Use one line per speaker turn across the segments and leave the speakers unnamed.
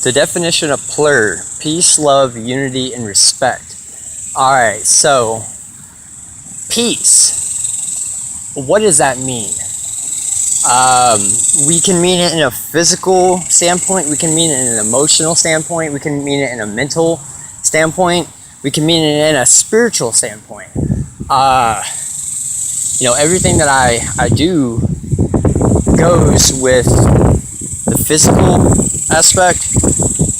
The definition of plur: peace, love, unity, and respect. Alright, so peace. What does that mean? We can mean it in a physical standpoint, we can mean it in an emotional standpoint, we can mean it in a mental standpoint, we can mean it in a spiritual standpoint. Everything that I do goes with the physical aspect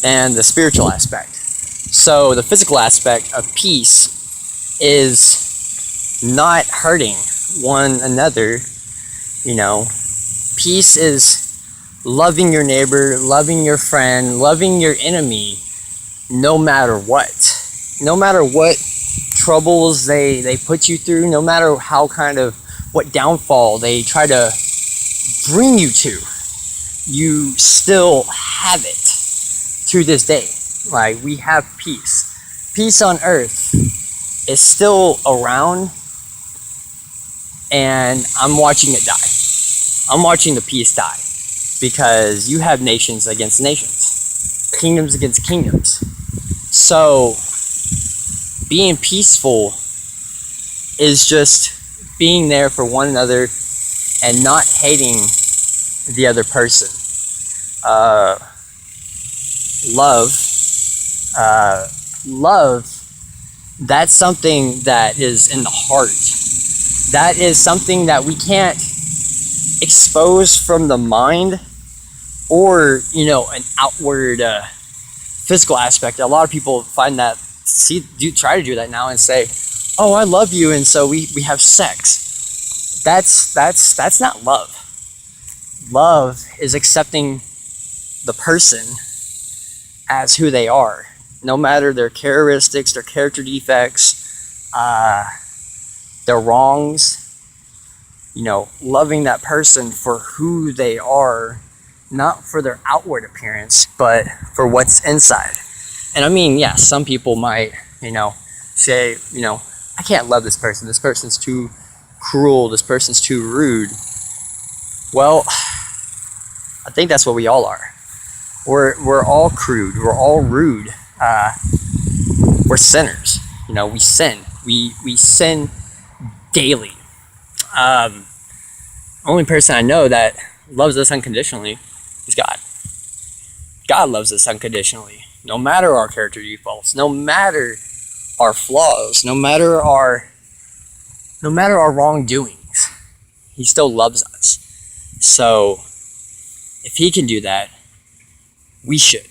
and the spiritual aspect. So the physical aspect of peace is not hurting one another. Peace is loving your neighbor, loving your friend, loving your enemy, no matter what. No matter what troubles they put you through, no matter what downfall they try to bring you to, you still have it to this day. Like, we have peace. Peace on earth is still around, and I'm watching it die. I'm watching the peace die, because you have nations against nations, kingdoms against kingdoms. So being peaceful is just being there for one another and not hating the other person. Love, that's something that is in the heart. That is something that we can't expose from the mind or, an outward physical aspect. A lot of people find that, try to do that now and say, oh, I love you, and so we have sex. That's not love. Love is accepting the person as who they are, no matter their characteristics, their character defects, their wrongs. Loving that person for who they are, not for their outward appearance, but for what's inside. And I mean, yeah, some people might, say, I can't love this person. This person's too cruel. This person's too rude. Well, I think that's what we all are. We're all crude. We're all rude. We're sinners. We sin. We sin daily. Only person I know that loves us unconditionally is God. God loves us unconditionally, no matter our character defaults, no matter our flaws, no matter our wrongdoings. He still loves us. So if he can do that, we should.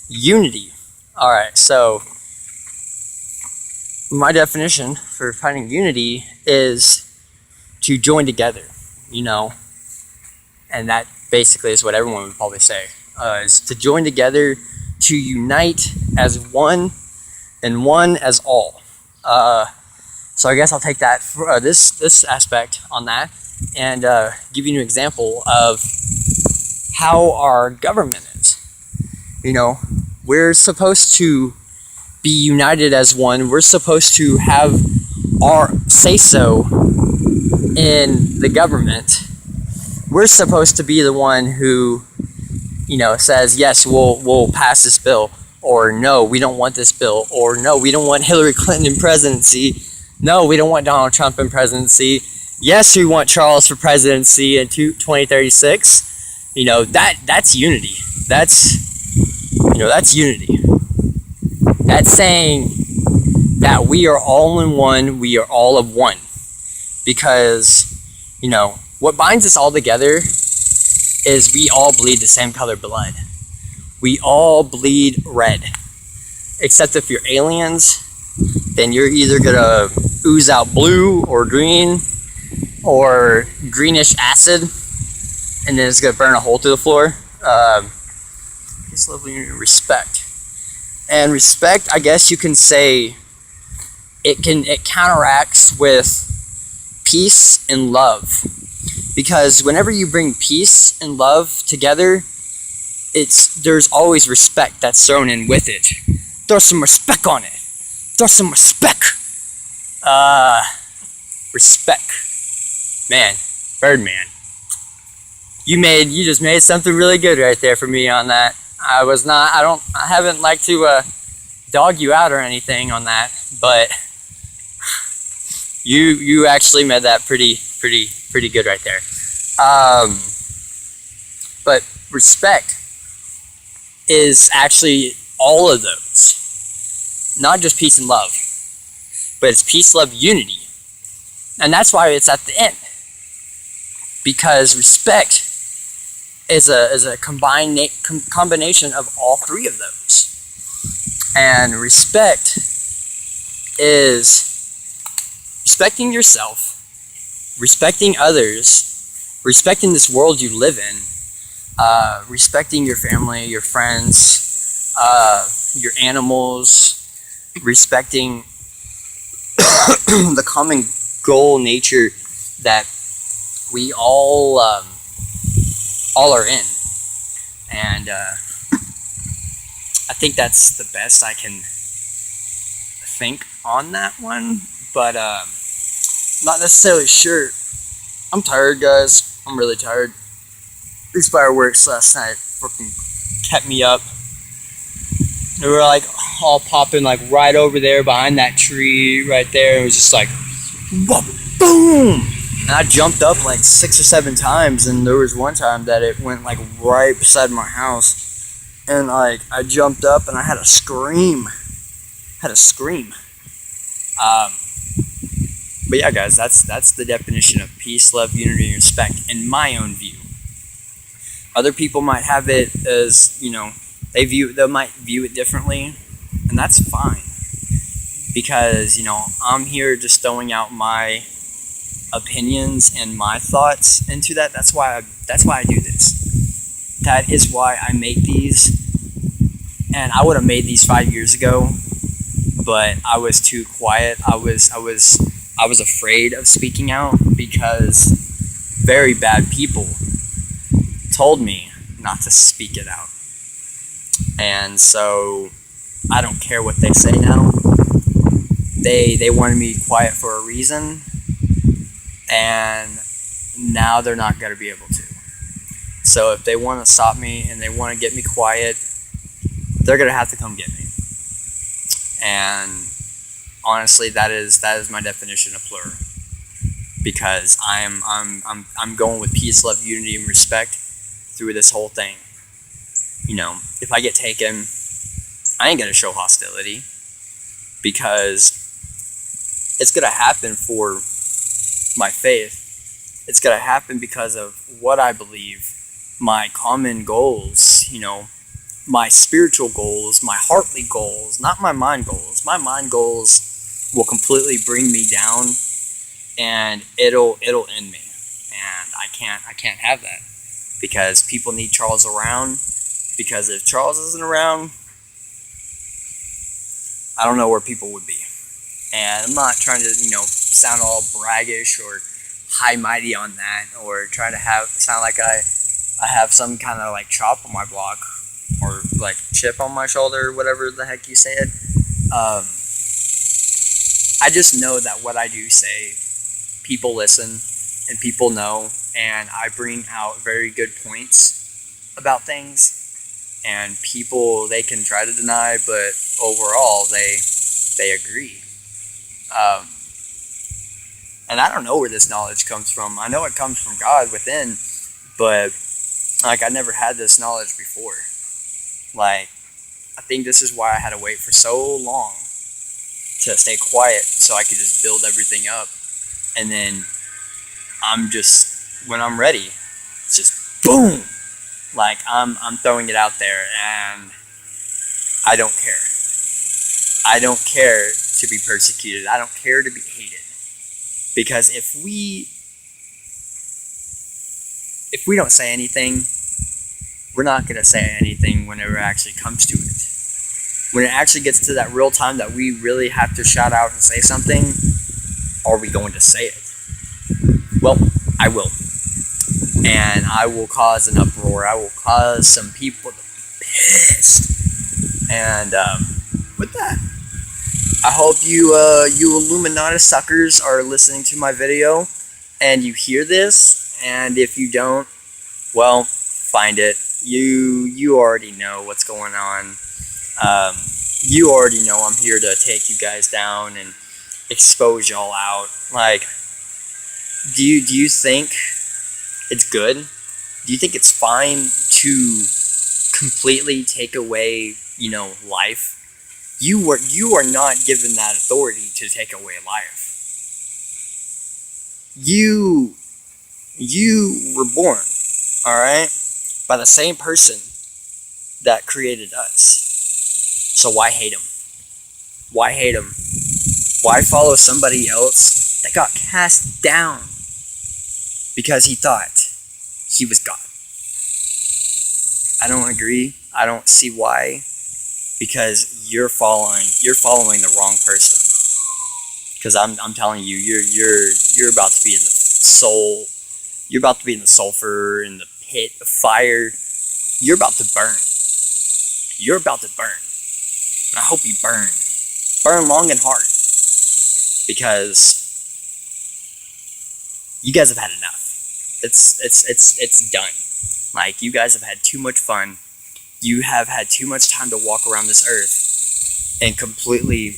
Unity. All right, so my definition for finding unity is to join together, and that basically is what everyone would probably say, is to join together, to unite as one and one as all. So I guess I'll take that for this aspect on that, and give you an example of how our government is. We're supposed to be united as one. We're supposed to have our say-so in the government. We're supposed to be the one who, says, yes, we'll pass this bill, or no, we don't want this bill, or no, we don't want Hillary Clinton in presidency, no, we don't want Donald Trump in presidency, yes, we want Charles for presidency in 2036. That's unity. That's unity. That's saying that we are all in one, we are all of one. Because, what binds us all together is we all bleed the same color blood. We all bleed red. Except if you're aliens, then you're either gonna ooze out blue or green or greenish acid, and then it's gonna burn a hole through the floor. This level of unity, respect. And respect, I guess you can say, it counteracts with peace and love. Because whenever you bring peace and love together, there's always respect that's thrown in with it. Throw some respect on it. Throw some respect. Respect. Man, Birdman. You just made something really good right there for me on that. I haven't liked to dog you out or anything on that, but you actually made that pretty good right there. But respect is actually all of those, not just peace and love, but it's peace, love, unity, and that's why it's at the end, because respect is a combination of all three of those. And respect is respecting yourself, respecting others, respecting this world you live in, respecting your family, your friends, your animals, respecting the common goal nature that we all are in. And I think that's the best I can think on that one, but not necessarily sure. I'm tired, guys. I'm really tired. These fireworks last night fucking kept me up. They were like all popping like right over there behind that tree right there. It was just like, whoa, boom! And I jumped up like 6 or 7 times, and there was one time that it went like right beside my house. And like I jumped up and I had a scream. But yeah, guys, that's the definition of peace, love, unity, and respect in my own view. Other people might have it as, they might view it differently, and that's fine. Because, I'm here just throwing out my opinions and my thoughts into that. That's why I do this. That is why I make these. And I would have made these 5 years ago, but I was too quiet. I was afraid of speaking out because very bad people told me not to speak it out. And so I don't care what they say now. They wanted me quiet for a reason, and now they're not going to be able to. So if they want to stop me and they want to get me quiet, they're going to have to come get me. And honestly, that is my definition of plur, because I'm going with peace, love, unity, and respect through this whole thing. If I get taken, I ain't gonna show hostility, because it's gonna happen for my faith. It's gonna happen because of what I believe, my common goals, my spiritual goals, my heartly goals, not my mind goals. My mind goals will completely bring me down, and it'll end me. And I can't have that, because people need Charles around. Because if Charles isn't around, I don't know where people would be. And I'm not trying to, sound all braggish or high mighty on that, or try to sound like I have some kind of like chop on my block, or like chip on my shoulder, whatever the heck you said. I just know that what I do say, people listen and people know, and I bring out very good points about things, and people, they can try to deny, but overall they agree. And I don't know where this knowledge comes from. I know it comes from God within, but like I never had this knowledge before. Like, I think this is why I had to wait for so long to stay quiet, so I could just build everything up. And then when I'm ready, it's just boom! Like I'm throwing it out there, and I don't care. I don't care to be persecuted. I don't care to be hated. Because if we don't say anything, we're not going to say anything whenever it actually comes to it. When it actually gets to that real time that we really have to shout out and say something, are we going to say it? Well, I will. And I will cause an uproar. I will cause some people to be pissed. And with that, I hope you Illuminati suckers are listening to my video and you hear this. And if you don't, Well, find it. You already know what's going on. You already know I'm here to take you guys down and expose y'all out. Like, do you think it's good? Do you think it's fine to completely take away, life? You are not given that authority to take away life. You were born, all right, by the same person that created us. So why hate him? Why hate him? Why follow somebody else that got cast down because he thought he was God? I don't agree. I don't see why. Because you're following the wrong person. Because I'm telling you, you're about to be in the soul. You're about to be in the sulfur, in the pit of fire. You're about to burn. You're about to burn. And I hope you burn. Burn long and hard. Because you guys have had enough. It's done. Like, you guys have had too much fun. You have had too much time to walk around this earth and completely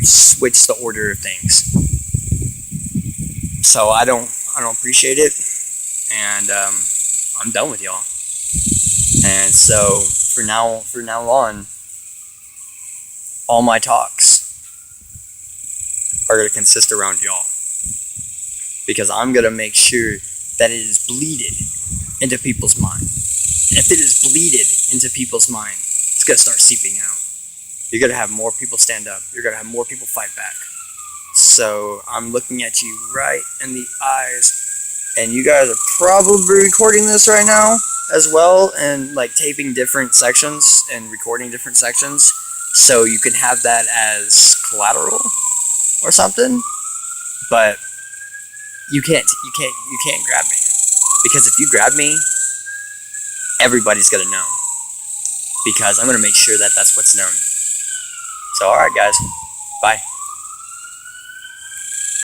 switch the order of things. So I don't appreciate it, and I'm done with y'all. And so for now on, all my talks are going to consist around y'all, because I'm going to make sure that it is bleeded into people's mind. And if it is bleeded into people's mind, it's going to start seeping out. You're going to have more people stand up. You're going to have more people fight back. So I'm looking at you right in the eyes, and you guys are probably recording this right now as well, and like taping different sections and recording different sections, so you can have that as collateral or something. But you can't grab me, because if you grab me, everybody's gonna know, because I'm gonna make sure that that's what's known. So alright guys, bye.